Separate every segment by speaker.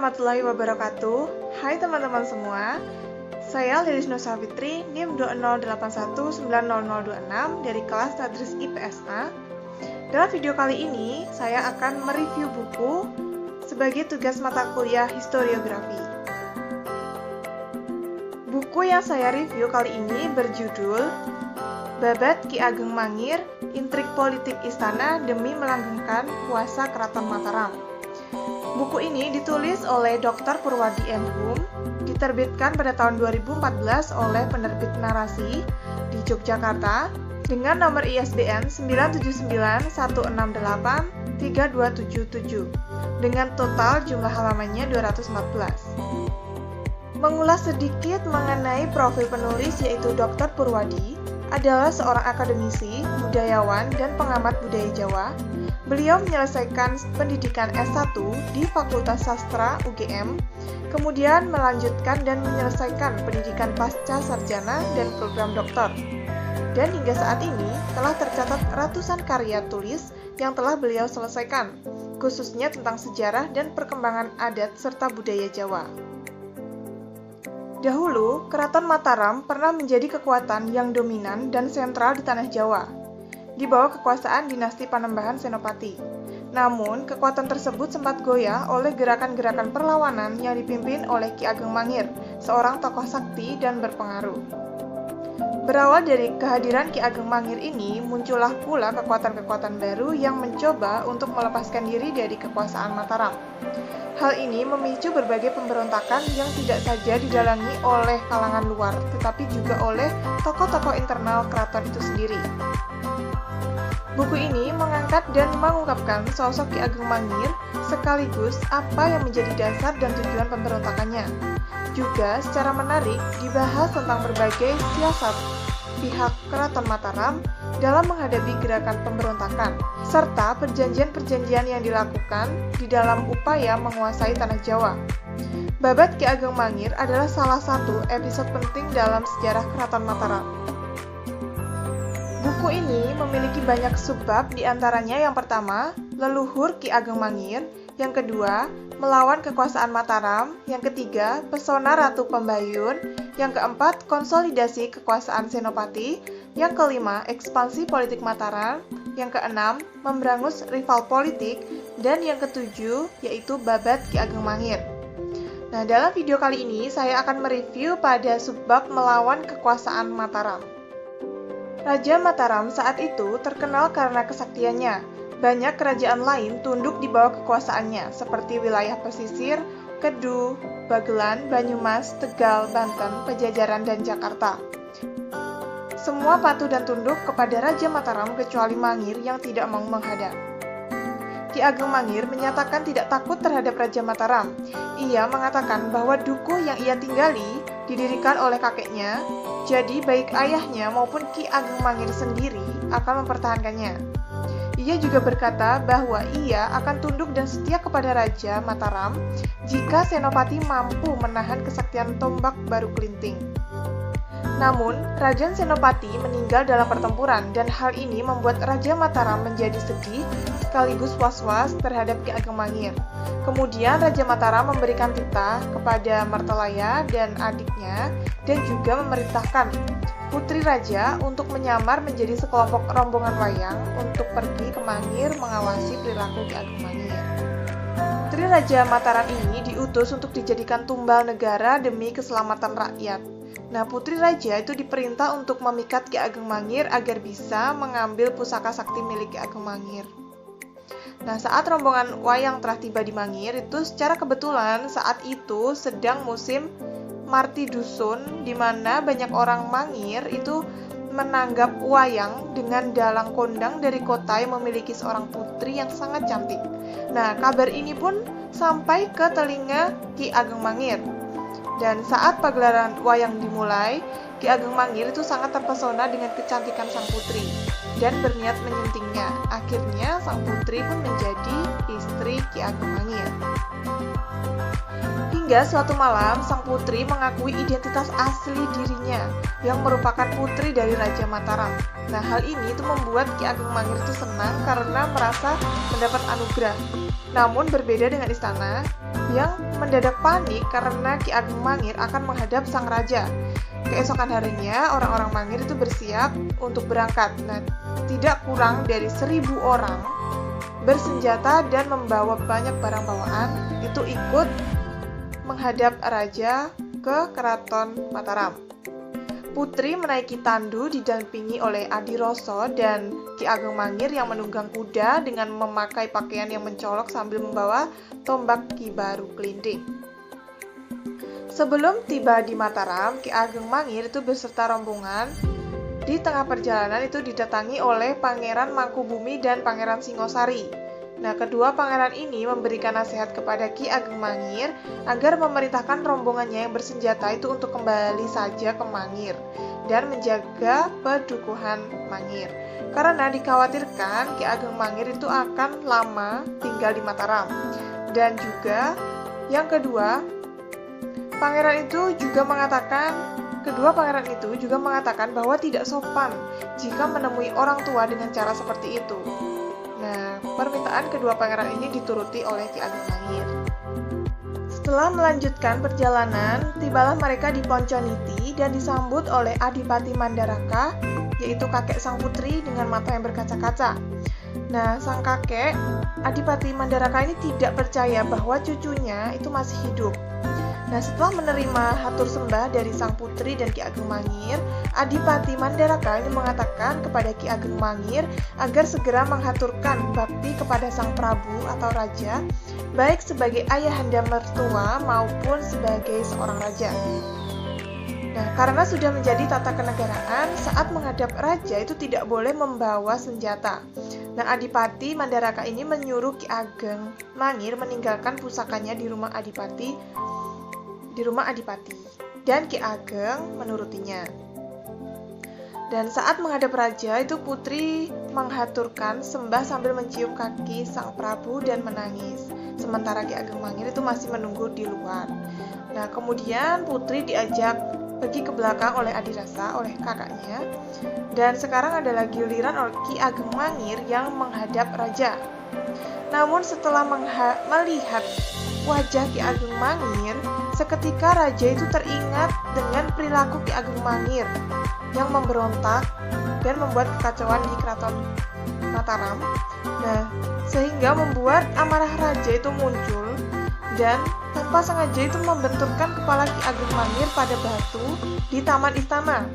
Speaker 1: warahmatullahi wabarakatuh. Hai teman-teman semua. Saya Lilis Nur Safitri, NIM 208190026 dari kelas Tadris IPSA. Dalam video kali ini, saya akan mereview buku sebagai tugas mata kuliah historiografi. Buku yang saya review kali ini berjudul Babat Ki Ageng Mangir, Intrik Politik Istana Demi Melanggengkan Kuasa Keraton Mataram. Buku ini ditulis oleh Dr. Purwadi M. Hum, diterbitkan pada tahun 2014 oleh penerbit Narasi di Yogyakarta dengan nomor ISBN 979168327 dengan total jumlah halamannya 214. Mengulas sedikit mengenai profil penulis yaitu Dr. Purwadi adalah seorang akademisi, budayawan, dan pengamat budaya Jawa. Beliau menyelesaikan pendidikan S1 di Fakultas Sastra UGM, kemudian melanjutkan dan menyelesaikan pendidikan pasca sarjana dan program doktor. Dan hingga saat ini telah tercatat ratusan karya tulis yang telah beliau selesaikan, khususnya tentang sejarah dan perkembangan adat serta budaya Jawa. Dahulu, Keraton Mataram pernah menjadi kekuatan yang dominan dan sentral di tanah Jawa, di bawah kekuasaan dinasti Panembahan Senopati. Namun, kekuatan tersebut sempat goyah oleh gerakan-gerakan perlawanan yang dipimpin oleh Ki Ageng Mangir, seorang tokoh sakti dan berpengaruh. Berawal dari kehadiran Ki Ageng Mangir ini, muncullah pula kekuatan-kekuatan baru yang mencoba untuk melepaskan diri dari kekuasaan Mataram. Hal ini memicu berbagai pemberontakan yang tidak saja didalangi oleh kalangan luar, tetapi juga oleh tokoh-tokoh internal keraton itu sendiri. Buku ini mengangkat dan mengungkapkan sosok Ki Ageng Mangir sekaligus apa yang menjadi dasar dan tujuan pemberontakannya. Juga secara menarik dibahas tentang berbagai siasat pihak Keraton Mataram dalam menghadapi gerakan pemberontakan, serta perjanjian-perjanjian yang dilakukan di dalam upaya menguasai tanah Jawa. Babat Ki Ageng Mangir adalah salah satu episode penting dalam sejarah Keraton Mataram. Buku ini memiliki banyak subbab, diantaranya yang pertama, leluhur Ki Ageng Mangir, yang kedua, melawan kekuasaan Mataram, yang ketiga, pesona Ratu Pembayun, yang keempat, konsolidasi kekuasaan Senopati, yang kelima, ekspansi politik Mataram, yang keenam, memberangus rival politik, dan yang ketujuh, yaitu Babat Ki Ageng Mangir. Nah, dalam video kali ini, saya akan mereview pada subbab melawan kekuasaan Mataram. Raja Mataram saat itu terkenal karena kesaktiannya. Banyak kerajaan lain tunduk di bawah kekuasaannya, seperti wilayah pesisir, Kedu, Bagelan, Banyumas, Tegal, Banten, Pajajaran, dan Jakarta. Semua patuh dan tunduk kepada Raja Mataram kecuali Mangir yang tidak mau menghadap. Ki Ageng Mangir menyatakan tidak takut terhadap Raja Mataram. Ia mengatakan bahwa dukuh yang ia tinggali didirikan oleh kakeknya, jadi baik ayahnya maupun Ki Ageng Mangir sendiri akan mempertahankannya. Ia juga berkata bahwa ia akan tunduk dan setia kepada Raja Mataram jika Senopati mampu menahan kesaktian tombak baru kelinting. Namun, Raja Senopati meninggal dalam pertempuran dan hal ini membuat Raja Mataram menjadi sedih sekaligus was-was terhadap Ki Ageng Mangir. Kemudian Raja Mataram memberikan titah kepada Martalaya dan adiknya dan juga memerintahkan putri raja untuk menyamar menjadi sekelompok rombongan wayang untuk pergi ke Mangir mengawasi perilaku Ki Ageng Mangir. Putri Raja Mataram ini diutus untuk dijadikan tumbal negara demi keselamatan rakyat. Nah, putri raja itu diperintah untuk memikat Ki Ageng Mangir agar bisa mengambil pusaka sakti milik Ki Ageng Mangir. Nah, saat rombongan wayang telah tiba di Mangir, itu secara kebetulan saat itu sedang musim Marti Dusun, di mana banyak orang Mangir itu menanggap wayang dengan dalang kondang dari kota yang memiliki seorang putri yang sangat cantik. Nah, kabar ini pun sampai ke telinga Ki Ageng Mangir. Dan saat pagelaran wayang dimulai, Ki Ageng Mangir itu sangat terpesona dengan kecantikan sang putri dan berniat menyuntingnya. Akhirnya sang putri pun menjadi istri Ki Ageng Mangir. Hingga suatu malam, sang putri mengakui identitas asli dirinya yang merupakan putri dari Raja Mataram. Nah, hal ini itu membuat Ki Ageng Mangir itu senang karena merasa mendapat anugerah. Namun berbeda dengan istana yang mendadak panik karena Ki Ageng Mangir akan menghadap sang raja. Keesokan harinya, orang-orang Mangir itu bersiap untuk berangkat. Nah, tidak kurang dari 1.000 orang bersenjata dan membawa banyak barang bawaan itu ikut menghadap raja ke keraton Mataram. Putri menaiki tandu didampingi oleh Adiroso dan Ki Ageng Mangir yang menunggang kuda dengan memakai pakaian yang mencolok sambil membawa tombak Ki Baru Kelinding. Sebelum tiba di Mataram, Ki Ageng Mangir itu beserta rombongan di tengah perjalanan itu didatangi oleh Pangeran Mangkubumi dan Pangeran Singosari. Nah, kedua pangeran ini memberikan nasihat kepada Ki Ageng Mangir agar memerintahkan rombongannya yang bersenjata itu untuk kembali saja ke Mangir dan menjaga pedukuhan Mangir. Karena dikhawatirkan Ki Ageng Mangir itu akan lama tinggal di Mataram. Dan juga yang kedua, kedua pangeran itu juga mengatakan bahwa tidak sopan jika menemui orang tua dengan cara seperti itu. Nah, permintaan kedua pangeran ini dituruti oleh Ki Ageng Mangir. Setelah melanjutkan perjalanan, tibalah mereka di Ponconiti dan disambut oleh Adipati Mandaraka, yaitu kakek sang putri dengan mata yang berkaca-kaca. Nah, sang kakek, Adipati Mandaraka ini tidak percaya bahwa cucunya itu masih hidup. Nah, setelah menerima hatur sembah dari sang putri dan Ki Ageng Mangir, Adipati Mandaraka ini mengatakan kepada Ki Ageng Mangir agar segera menghaturkan bakti kepada sang prabu atau raja, baik sebagai ayahanda mertua maupun sebagai seorang raja. Nah, karena sudah menjadi tata kenegaraan, saat menghadap raja itu tidak boleh membawa senjata. Nah, Adipati Mandaraka ini menyuruh Ki Ageng Mangir meninggalkan pusakanya di rumah Adipati, dan Ki Ageng menurutinya. Dan saat menghadap raja itu putri menghaturkan sembah sambil mencium kaki sang prabu dan menangis. Sementara Ki Ageng Mangir itu masih menunggu di luar. Nah, kemudian putri diajak pergi ke belakang oleh Adirasa, oleh kakaknya. Dan sekarang adalah giliran oleh Ki Ageng Mangir yang menghadap raja. Namun setelah melihat wajah Ki Ageng Mangir, seketika raja itu teringat dengan perilaku Ki Ageng Mangir yang memberontak dan membuat kekacauan di keraton Mataram. Nah, sehingga membuat amarah raja itu muncul dan tanpa sengaja itu membenturkan kepala Ki Ageng Mangir pada batu di taman istana.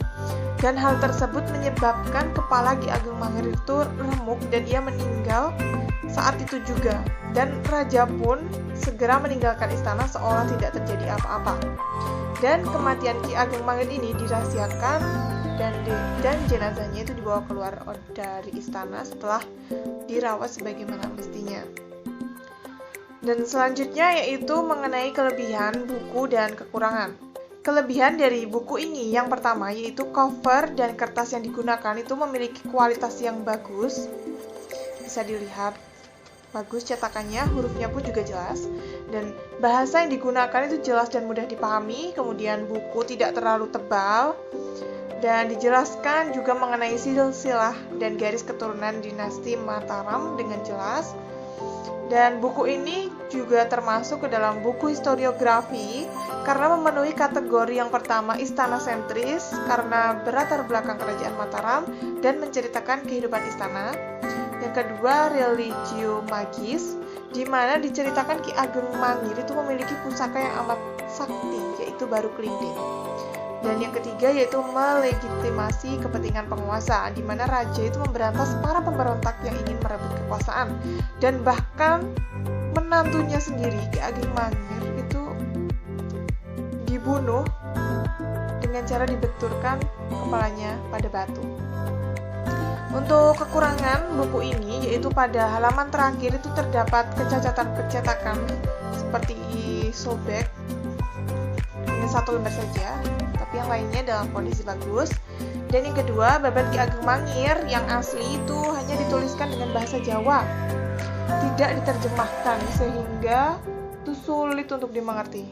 Speaker 1: Dan hal tersebut menyebabkan kepala Ki Ageng Mangir itu remuk dan ia meninggal saat itu juga. Dan raja pun segera meninggalkan istana seolah tidak terjadi apa-apa. Dan kematian Ki Ageng Mangir ini dirahasiakan dan jenazahnya itu dibawa keluar dari istana setelah dirawat sebagaimana mestinya. Dan selanjutnya yaitu mengenai kelebihan buku dan kekurangan. Kelebihan dari buku ini yang pertama yaitu cover dan kertas yang digunakan itu memiliki kualitas yang bagus. Bisa dilihat bagus cetakannya, hurufnya pun juga jelas, dan bahasa yang digunakan itu jelas dan mudah dipahami. Kemudian buku tidak terlalu tebal dan dijelaskan juga mengenai silsilah dan garis keturunan dinasti Mataram dengan jelas. Dan buku ini juga termasuk ke dalam buku historiografi karena memenuhi kategori yang pertama istana sentris karena berlatar belakang kerajaan Mataram dan menceritakan kehidupan istana. Yang kedua, religio magis, di mana diceritakan Ki Ageng Mangir itu memiliki pusaka yang amat sakti, yaitu Baru Kelinding. Dan yang ketiga yaitu melegitimasi kepentingan penguasa, di mana raja itu memberantas para pemberontak yang ingin merebut kekuasaan. Dan bahkan menantunya sendiri, Ki Ageng Mangir, itu dibunuh dengan cara dibenturkan kepalanya pada batu. Untuk kekurangan buku ini yaitu pada halaman terakhir itu terdapat kecacatan pencetakan seperti sobek, hanya satu lembar saja, tapi yang lainnya dalam kondisi bagus. Dan yang kedua, babat Ki Ageng Mangir yang asli itu hanya dituliskan dengan bahasa Jawa, tidak diterjemahkan sehingga itu sulit untuk dimengerti.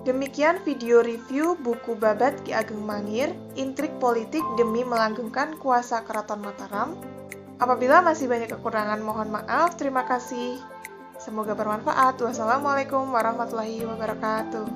Speaker 1: Demikian video review buku Babat Ki Ageng Mangir, Intrik Politik Demi Melanggengkan Kuasa Keraton Mataram. Apabila masih banyak kekurangan, mohon maaf. Terima kasih. Semoga bermanfaat. Wassalamualaikum warahmatullahi wabarakatuh.